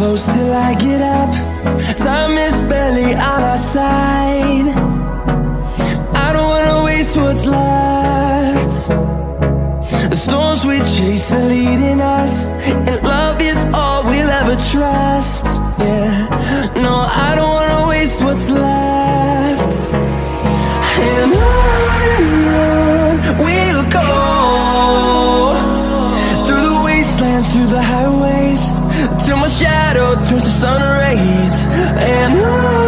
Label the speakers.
Speaker 1: close till I get up. Time is barely on our side. I don't wanna waste what's left. The storms we chase are leading us, and love is all we'll ever trust. Yeah, no, I don't wanna waste what's left. And on we'll go, through the wastelands, through the highways, till my shadow turns to sun rays. And on